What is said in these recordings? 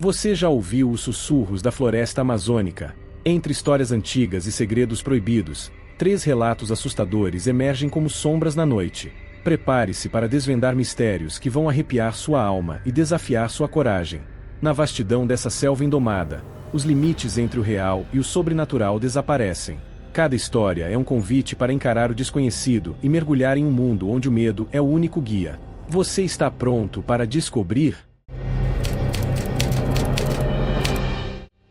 Você já ouviu os sussurros da floresta amazônica? Entre histórias antigas e segredos proibidos, 3 relatos assustadores emergem como sombras na noite. Prepare-se para desvendar mistérios que vão arrepiar sua alma e desafiar sua coragem. Na vastidão dessa selva indomada, os limites entre o real e o sobrenatural desaparecem. Cada história é um convite para encarar o desconhecido e mergulhar em um mundo onde o medo é o único guia. Você está pronto para descobrir?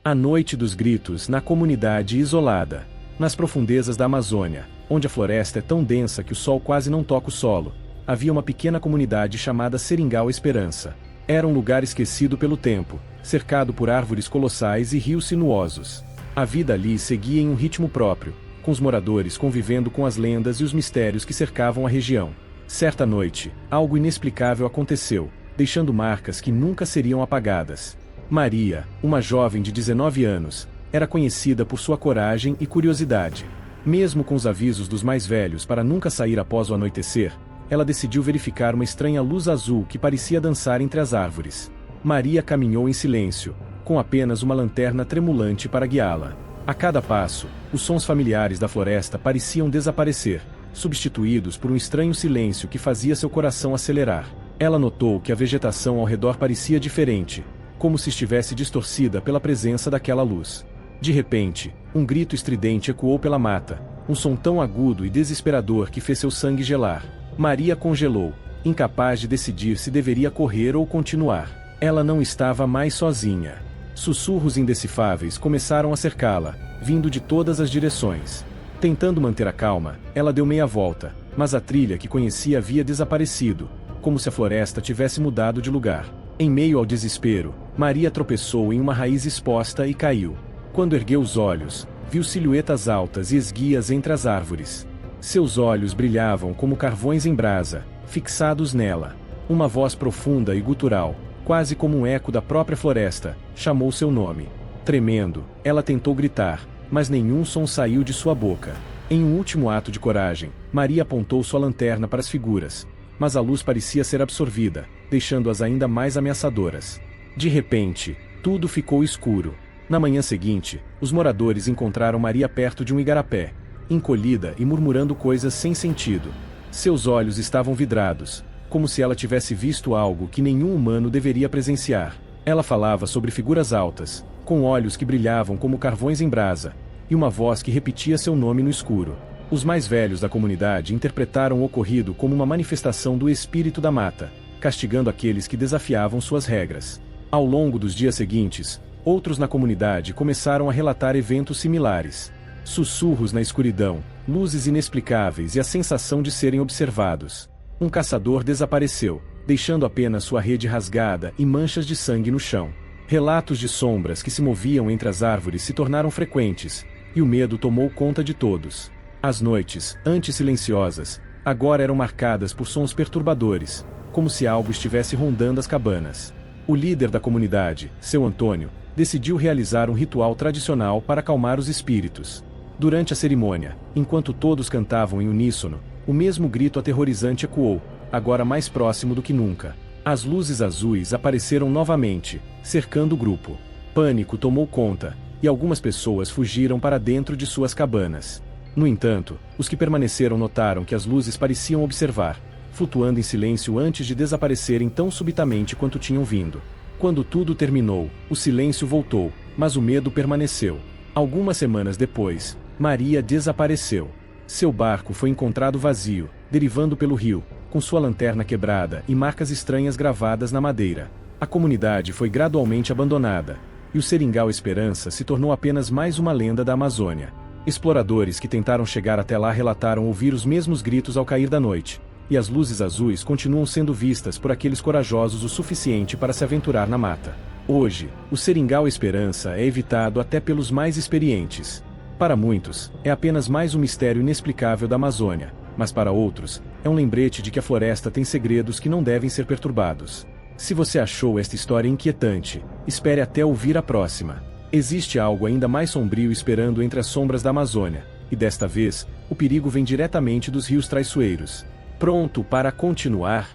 A Noite dos Gritos na comunidade isolada. Nas profundezas da Amazônia, onde a floresta é tão densa que o sol quase não toca o solo, havia uma pequena comunidade chamada Seringal Esperança. Era um lugar esquecido pelo tempo, cercado por árvores colossais e rios sinuosos. A vida ali seguia em um ritmo próprio, com os moradores convivendo com as lendas e os mistérios que cercavam a região. Certa noite, algo inexplicável aconteceu, deixando marcas que nunca seriam apagadas. Maria, uma jovem de 19 anos, era conhecida por sua coragem e curiosidade. Mesmo com os avisos dos mais velhos para nunca sair após o anoitecer, ela decidiu verificar uma estranha luz azul que parecia dançar entre as árvores. Maria caminhou em silêncio, com apenas uma lanterna tremulante para guiá-la. A cada passo, os sons familiares da floresta pareciam desaparecer, substituídos por um estranho silêncio que fazia seu coração acelerar. Ela notou que a vegetação ao redor parecia diferente, como se estivesse distorcida pela presença daquela luz. De repente, um grito estridente ecoou pela mata, um som tão agudo e desesperador que fez seu sangue gelar. Maria congelou, incapaz de decidir se deveria correr ou continuar. Ela não estava mais sozinha. Sussurros indecifáveis começaram a cercá-la, vindo de todas as direções. Tentando manter a calma, ela deu meia volta, mas a trilha que conhecia havia desaparecido, como se a floresta tivesse mudado de lugar. Em meio ao desespero, Maria tropeçou em uma raiz exposta e caiu. Quando ergueu os olhos, viu silhuetas altas e esguias entre as árvores. Seus olhos brilhavam como carvões em brasa, fixados nela. Uma voz profunda e gutural, quase como um eco da própria floresta, chamou seu nome. Tremendo, ela tentou gritar, mas nenhum som saiu de sua boca. Em um último ato de coragem, Maria apontou sua lanterna para as figuras, mas a luz parecia ser absorvida, deixando-as ainda mais ameaçadoras. De repente, tudo ficou escuro. Na manhã seguinte, os moradores encontraram Maria perto de um igarapé, encolhida e murmurando coisas sem sentido. Seus olhos estavam vidrados, como se ela tivesse visto algo que nenhum humano deveria presenciar. Ela falava sobre figuras altas, com olhos que brilhavam como carvões em brasa, e uma voz que repetia seu nome no escuro. Os mais velhos da comunidade interpretaram o ocorrido como uma manifestação do espírito da mata, castigando aqueles que desafiavam suas regras. Ao longo dos dias seguintes, outros na comunidade começaram a relatar eventos similares. Sussurros na escuridão, luzes inexplicáveis e a sensação de serem observados. Um caçador desapareceu, deixando apenas sua rede rasgada e manchas de sangue no chão. Relatos de sombras que se moviam entre as árvores se tornaram frequentes, e o medo tomou conta de todos. As noites, antes silenciosas, agora eram marcadas por sons perturbadores, como se algo estivesse rondando as cabanas. O líder da comunidade, seu Antônio, decidiu realizar um ritual tradicional para acalmar os espíritos. Durante a cerimônia, enquanto todos cantavam em uníssono, o mesmo grito aterrorizante ecoou, agora mais próximo do que nunca. As luzes azuis apareceram novamente, cercando o grupo. Pânico tomou conta, e algumas pessoas fugiram para dentro de suas cabanas. No entanto, os que permaneceram notaram que as luzes pareciam observar, flutuando em silêncio antes de desaparecerem tão subitamente quanto tinham vindo. Quando tudo terminou, o silêncio voltou, mas o medo permaneceu. Algumas semanas depois, Maria desapareceu. Seu barco foi encontrado vazio, derivando pelo rio, com sua lanterna quebrada e marcas estranhas gravadas na madeira. A comunidade foi gradualmente abandonada, e o Seringal Esperança se tornou apenas mais uma lenda da Amazônia. Exploradores que tentaram chegar até lá relataram ouvir os mesmos gritos ao cair da noite, e as luzes azuis continuam sendo vistas por aqueles corajosos o suficiente para se aventurar na mata. Hoje, o Seringal Esperança é evitado até pelos mais experientes. Para muitos, é apenas mais um mistério inexplicável da Amazônia, mas para outros, é um lembrete de que a floresta tem segredos que não devem ser perturbados. Se você achou esta história inquietante, espere até ouvir a próxima. Existe algo ainda mais sombrio esperando entre as sombras da Amazônia, e desta vez, o perigo vem diretamente dos rios traiçoeiros. Pronto para continuar?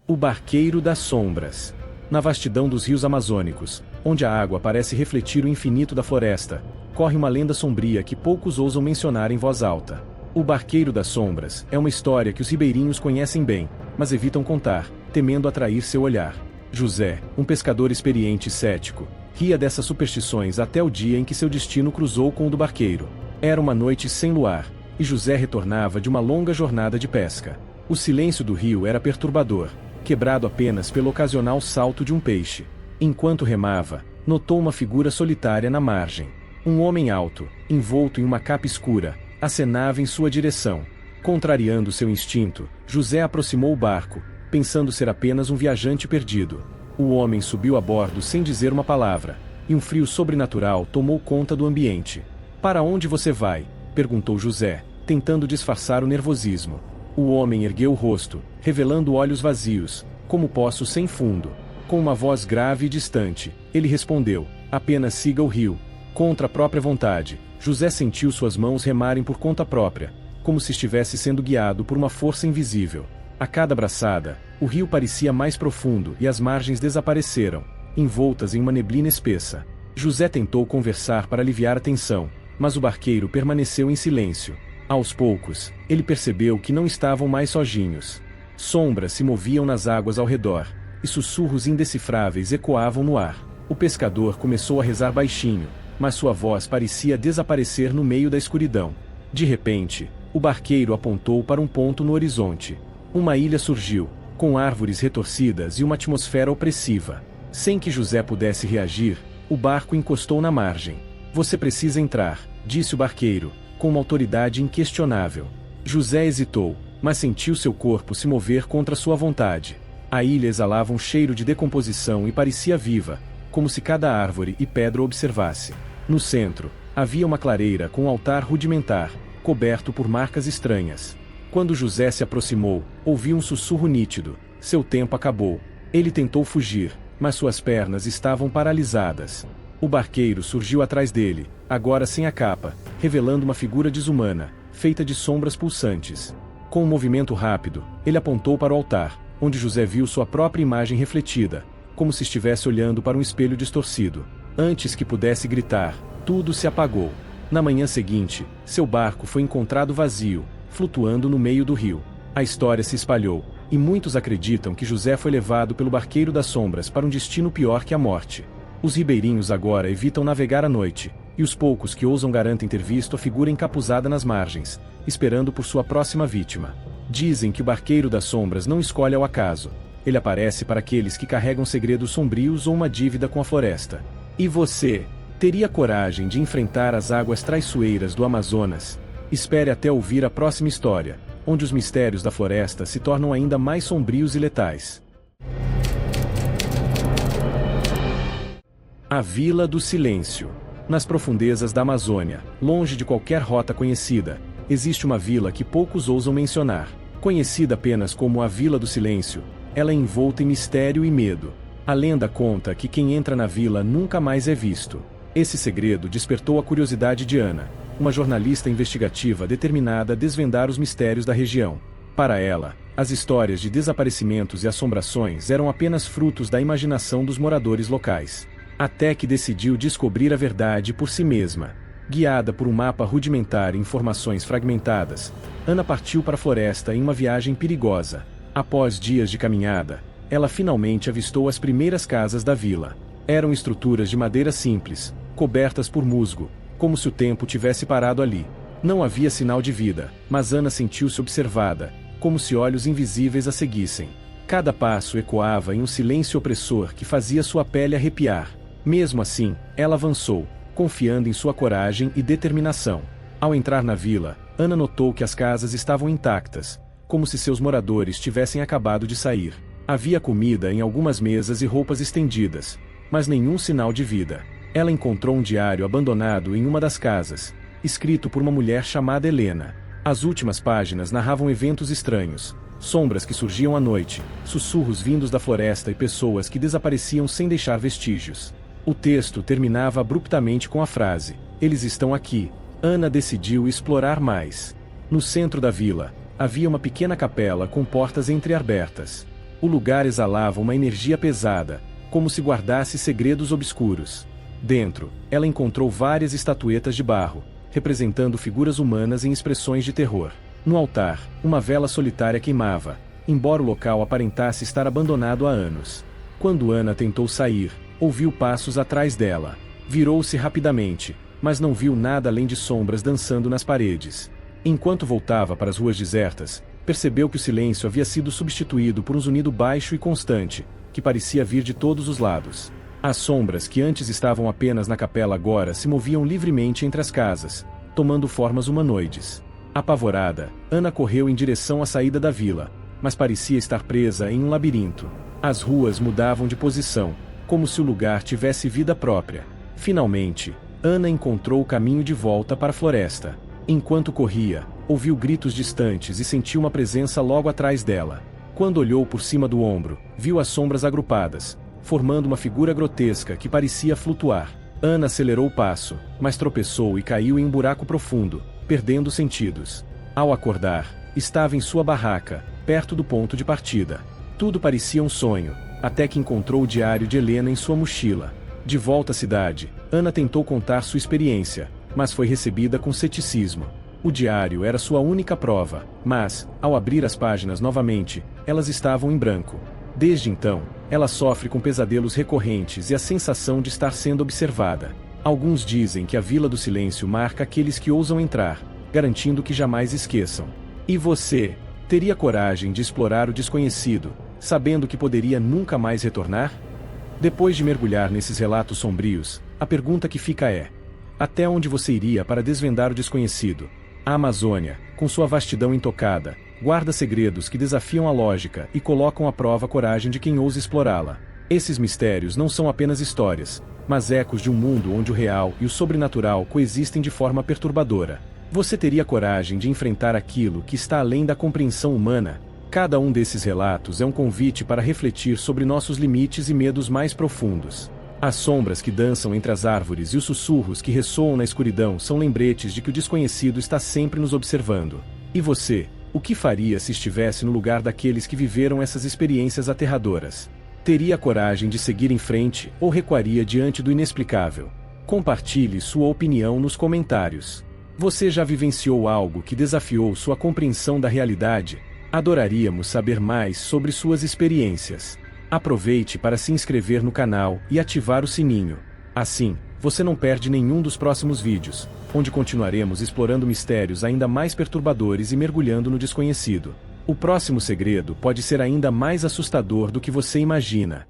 O Barqueiro das Sombras. Na vastidão dos rios amazônicos, onde a água parece refletir o infinito da floresta, corre uma lenda sombria que poucos ousam mencionar em voz alta. O Barqueiro das Sombras é uma história que os ribeirinhos conhecem bem, mas evitam contar, temendo atrair seu olhar. José, um pescador experiente e cético, ria dessas superstições até o dia em que seu destino cruzou com o do barqueiro. Era uma noite sem luar, e José retornava de uma longa jornada de pesca. O silêncio do rio era perturbador, quebrado apenas pelo ocasional salto de um peixe. Enquanto remava, notou uma figura solitária na margem. Um homem alto, envolto em uma capa escura, acenava em sua direção. Contrariando seu instinto, José aproximou o barco, pensando ser apenas um viajante perdido. O homem subiu a bordo sem dizer uma palavra, e um frio sobrenatural tomou conta do ambiente. "Para onde você vai?", perguntou José, tentando disfarçar o nervosismo. O homem ergueu o rosto, revelando olhos vazios, como poços sem fundo. Com uma voz grave e distante, ele respondeu: "Apenas siga o rio." Contra a própria vontade, José sentiu suas mãos remarem por conta própria, como se estivesse sendo guiado por uma força invisível. A cada braçada, o rio parecia mais profundo e as margens desapareceram, envoltas em uma neblina espessa. José tentou conversar para aliviar a tensão, mas o barqueiro permaneceu em silêncio. Aos poucos, ele percebeu que não estavam mais sozinhos. Sombras se moviam nas águas ao redor, e sussurros indecifráveis ecoavam no ar. O pescador começou a rezar baixinho, mas sua voz parecia desaparecer no meio da escuridão. De repente, o barqueiro apontou para um ponto no horizonte. Uma ilha surgiu, com árvores retorcidas e uma atmosfera opressiva. Sem que José pudesse reagir, o barco encostou na margem. "Você precisa entrar", disse o barqueiro, com uma autoridade inquestionável. José hesitou, mas sentiu seu corpo se mover contra sua vontade. A ilha exalava um cheiro de decomposição e parecia viva, como se cada árvore e pedra observasse. No centro, havia uma clareira com um altar rudimentar, coberto por marcas estranhas. Quando José se aproximou, ouviu um sussurro nítido: "Seu tempo acabou." Ele tentou fugir, mas suas pernas estavam paralisadas. O barqueiro surgiu atrás dele, agora sem a capa, revelando uma figura desumana, feita de sombras pulsantes. Com um movimento rápido, ele apontou para o altar, onde José viu sua própria imagem refletida, como se estivesse olhando para um espelho distorcido. Antes que pudesse gritar, tudo se apagou. Na manhã seguinte, seu barco foi encontrado vazio, flutuando no meio do rio. A história se espalhou, e muitos acreditam que José foi levado pelo Barqueiro das Sombras para um destino pior que a morte. Os ribeirinhos agora evitam navegar à noite, e os poucos que ousam garantem ter visto a figura encapuzada nas margens, esperando por sua próxima vítima. Dizem que o Barqueiro das Sombras não escolhe ao acaso. Ele aparece para aqueles que carregam segredos sombrios ou uma dívida com a floresta. E você, teria coragem de enfrentar as águas traiçoeiras do Amazonas? Espere até ouvir a próxima história, onde os mistérios da floresta se tornam ainda mais sombrios e letais. A Vila do Silêncio. Nas profundezas da Amazônia, longe de qualquer rota conhecida, existe uma vila que poucos ousam mencionar. Conhecida apenas como a Vila do Silêncio, ela é envolta em mistério e medo. A lenda conta que quem entra na vila nunca mais é visto. Esse segredo despertou a curiosidade de Ana, uma jornalista investigativa determinada a desvendar os mistérios da região. Para ela, as histórias de desaparecimentos e assombrações eram apenas frutos da imaginação dos moradores locais. Até que decidiu descobrir a verdade por si mesma. Guiada por um mapa rudimentar e informações fragmentadas, Ana partiu para a floresta em uma viagem perigosa. Após dias de caminhada, ela finalmente avistou as primeiras casas da vila. Eram estruturas de madeira simples, cobertas por musgo, como se o tempo tivesse parado ali. Não havia sinal de vida, mas Ana sentiu-se observada, como se olhos invisíveis a seguissem. Cada passo ecoava em um silêncio opressor que fazia sua pele arrepiar. Mesmo assim, ela avançou, confiando em sua coragem e determinação. Ao entrar na vila, Ana notou que as casas estavam intactas, como se seus moradores tivessem acabado de sair. Havia comida em algumas mesas e roupas estendidas, mas nenhum sinal de vida. Ela encontrou um diário abandonado em uma das casas, escrito por uma mulher chamada Helena. As últimas páginas narravam eventos estranhos, sombras que surgiam à noite, sussurros vindos da floresta e pessoas que desapareciam sem deixar vestígios. O texto terminava abruptamente com a frase: "Eles estão aqui." Ana decidiu explorar mais. No centro da vila, havia uma pequena capela com portas entreabertas. O lugar exalava uma energia pesada, como se guardasse segredos obscuros. Dentro, ela encontrou várias estatuetas de barro, representando figuras humanas em expressões de terror. No altar, uma vela solitária queimava, embora o local aparentasse estar abandonado há anos. Quando Ana tentou sair, ouviu passos atrás dela. Virou-se rapidamente, mas não viu nada além de sombras dançando nas paredes. Enquanto voltava para as ruas desertas, percebeu que o silêncio havia sido substituído por um zunido baixo e constante, que parecia vir de todos os lados. As sombras que antes estavam apenas na capela agora se moviam livremente entre as casas, tomando formas humanoides. Apavorada, Ana correu em direção à saída da vila, mas parecia estar presa em um labirinto. As ruas mudavam de posição, como se o lugar tivesse vida própria. Finalmente, Ana encontrou o caminho de volta para a floresta. Enquanto corria, ouviu gritos distantes e sentiu uma presença logo atrás dela. Quando olhou por cima do ombro, viu as sombras agrupadas, formando uma figura grotesca que parecia flutuar. Ana acelerou o passo, mas tropeçou e caiu em um buraco profundo, perdendo os sentidos. Ao acordar, estava em sua barraca, perto do ponto de partida. Tudo parecia um sonho, até que encontrou o diário de Helena em sua mochila. De volta à cidade, Ana tentou contar sua experiência, mas foi recebida com ceticismo. O diário era sua única prova, mas, ao abrir as páginas novamente, elas estavam em branco. Desde então, ela sofre com pesadelos recorrentes e a sensação de estar sendo observada. Alguns dizem que a Vila do Silêncio marca aqueles que ousam entrar, garantindo que jamais esqueçam. E você, teria coragem de explorar o desconhecido, sabendo que poderia nunca mais retornar? Depois de mergulhar nesses relatos sombrios, a pergunta que fica é: até onde você iria para desvendar o desconhecido? A Amazônia, com sua vastidão intocada, guarda segredos que desafiam a lógica e colocam à prova a coragem de quem ousa explorá-la. Esses mistérios não são apenas histórias, mas ecos de um mundo onde o real e o sobrenatural coexistem de forma perturbadora. Você teria coragem de enfrentar aquilo que está além da compreensão humana? Cada um desses relatos é um convite para refletir sobre nossos limites e medos mais profundos. As sombras que dançam entre as árvores e os sussurros que ressoam na escuridão são lembretes de que o desconhecido está sempre nos observando. E você, o que faria se estivesse no lugar daqueles que viveram essas experiências aterradoras? Teria coragem de seguir em frente ou recuaria diante do inexplicável? Compartilhe sua opinião nos comentários. Você já vivenciou algo que desafiou sua compreensão da realidade? Adoraríamos saber mais sobre suas experiências. Aproveite para se inscrever no canal e ativar o sininho. Assim, você não perde nenhum dos próximos vídeos, onde continuaremos explorando mistérios ainda mais perturbadores e mergulhando no desconhecido. O próximo segredo pode ser ainda mais assustador do que você imagina.